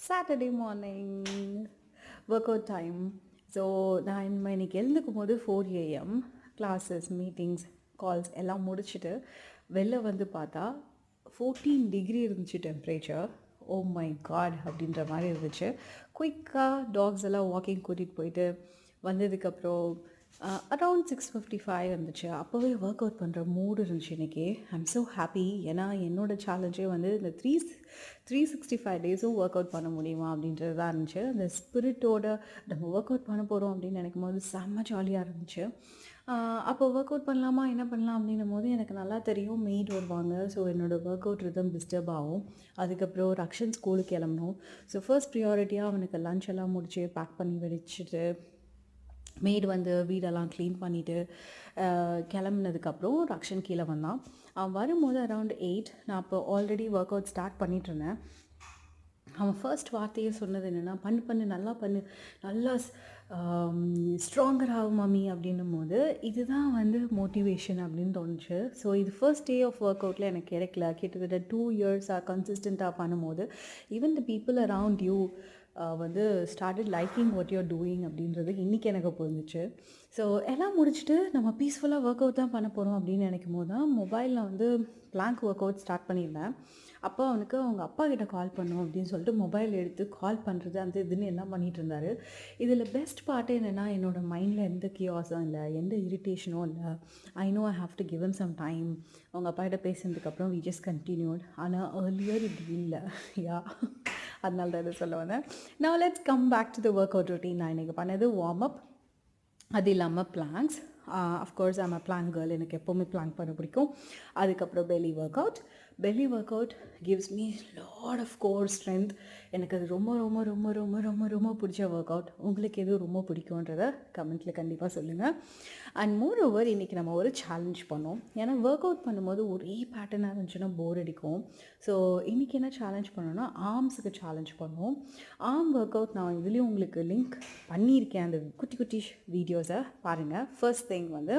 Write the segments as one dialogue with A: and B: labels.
A: Saturday morning, workout time. So நான் இன்னைக்கு எழுந்துக்கும் போது 4 AM கிளாஸஸ் மீட்டிங்ஸ் கால்ஸ் எல்லாம் முடிச்சுட்டு வெளில வந்து பார்த்தா 14 டிகிரி இருந்துச்சு டெம்ப்ரேச்சர். ஓ மை காட் அப்படின்ற மாதிரி இருந்துச்சு. குயிக்காக டாக்ஸ் எல்லாம் வாக்கிங் கூட்டிகிட்டு போயிட்டு வந்ததுக்கப்புறம் அரவுண்ட் 6:55 இருந்துச்சு. அப்போவே ஒர்க் அவுட் பண்ணுற மூடு இருந்துச்சு இன்றைக்கி. I'm so happy. ஏன்னா என்னோடய சேலஞ்சே வந்து இந்த 365 டேஸும் ஒர்க் அவுட் பண்ண முடியுமா அப்படின்றது தான் இருந்துச்சு. அந்த ஸ்பிரிட்டோட நம்ம ஒர்க் அவுட் பண்ண போகிறோம் அப்படின்னு நினைக்கும் போது செம்ம ஜாலியாக இருந்துச்சு. அப்போ ஒர்க் அவுட் பண்ணலாமா என்ன பண்ணலாம் அப்படின்னும் போது எனக்கு நல்லா தெரியும் மெய்ட் வருவாங்க. ஸோ என்னோடய ஒர்க் அவுட் ரிதம் டிஸ்டர்ப் ஆகும். அதுக்கப்புறம் ரக்ஷன் ஸ்கூலுக்கு கிளம்பணும். ஸோ ஃபர்ஸ்ட் ப்ரியாரிட்டியாக அவனுக்கு லஞ்ச் எல்லாம் முடிச்சு பேக் பண்ணி வச்சுட்டு மெய்டு வந்து வீடெல்லாம் க்ளீன் பண்ணிவிட்டு கிளம்புனதுக்கப்புறம் ரக்ஷன் கீழே வந்தான். அவன் வரும்போது அரவுண்ட் 8. நான் அப்போ ஆல்ரெடி ஒர்க் அவுட் ஸ்டார்ட் பண்ணிகிட்ருந்தேன். அவன் ஃபர்ஸ்ட் வார்த்தையே சொன்னது என்னென்னா, பண்ணு நல்லா பண்ணு, நல்லா ஸ்ட்ராங்கர் ஆகும் மம்மி அப்படின்னும் போது இதுதான் வந்து மோட்டிவேஷன் அப்படின்னு தோணுச்சு. ஸோ இது ஃபர்ஸ்ட் டே ஆஃப் ஒர்க் அவுட்டில் எனக்கு கிடைக்கல. கிட்டத்தட்ட 2 இயர்ஸாக கன்சிஸ்டண்ட்டாக பண்ணும்போது even the people around you வந்து started liking what you are doing அப்படின்றது இன்றைக்கி எனக்கு புரிஞ்சிச்சு. ஸோ எல்லாம் முடிச்சுட்டு நம்ம பீஸ்ஃபுல்லாக ஒர்க் அவுட் தான் பண்ண போகிறோம் அப்படின்னு நினைக்கும் போது தான் மொபைலில் வந்து பிளாங்க் ஒர்க் அவுட் ஸ்டார்ட் பண்ணியிருந்தேன். அப்போ அவனுக்கு அவங்க அப்பா கிட்ட கால் பண்ணும் அப்படின்னு சொல்லிட்டு மொபைல் எடுத்து கால் பண்ணுறது அந்த இதுன்னு எல்லாம் பண்ணிகிட்டு இருந்தார். இதில் பெஸ்ட் பார்ட்டு என்னென்னா, என்னோடய மைண்டில் எந்த கியாஸும் இல்லை, எந்த இரிட்டேஷனும் இல்லை. I know I have to give him some time. அவங்க அப்பா கிட்ட பேசுனதுக்கப்புறம் வி ஜஸ்ட் கண்டினியூட். ஆனால் ஏர்லியர் இப்படி இல்லை. யா அதனால தான் இதை சொல்ல வந்தேன். Now let's come back to the workout routine. நான் இன்றைக்கி பண்ணது வார்ம் அப், அது இல்லாமல் planks. Of course I'm a plank girl. எனக்கு எப்போவுமே பிளாங்க் பண்ண பிடிக்கும். அதுக்கப்புறம் belly workout. Belly workout gives me lot of core strength. எனக்கு அது ரொம்ப ரொம்ப ரொம்ப ரொம்ப ரொம்ப ரொம்ப பிடிச்ச ஒர்க் அவுட். உங்களுக்கு எதுவும் ரொம்ப பிடிக்குன்றத கமெண்ட்டில் கண்டிப்பாக சொல்லுங்கள். அண்ட் மோர் ஓவர் இன்றைக்கி நம்ம ஒரு சேலஞ்ச் பண்ணோம். ஏன்னா ஒர்க் அவுட் பண்ணும்போது ஒரே பேட்டர்னாக இருந்துச்சுன்னா போர் அடிக்கும். ஸோ இன்றைக்கி என்ன சேலஞ்ச் பண்ணோன்னா, ஆர்ம்ஸுக்கு சேலஞ்ச் பண்ணோம். ஆர்ம் ஒர்க் அவுட் நான் இதுலேயும் உங்களுக்கு லிங்க் பண்ணியிருக்கேன். அந்த குட்டி குட்டி வீடியோஸை பாருங்கள். ஃபர்ஸ்ட் திங் வந்து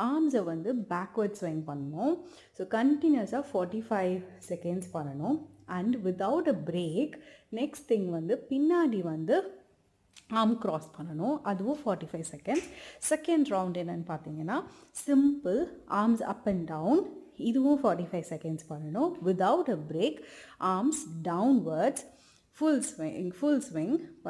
A: ஆர்ம்ஸை வந்து பேக்வர்ட் ஸ்விங் பண்ணணும். ஸோ கண்டினியூஸாக 45 செகண்ட்ஸ் பண்ணணும். And without a break next thing வந்து பின்னாடி வந்து ஆர்ம் க்ராஸ் பண்ணணும். அதுவும் 45 செகண்ட்ஸ். செகண்ட் ரவுண்ட் என்னென்னு பார்த்தீங்கன்னா, simple arms up and down. இதுவும் 45 செகண்ட்ஸ் பண்ணணும் without a break. Arms downwards full swing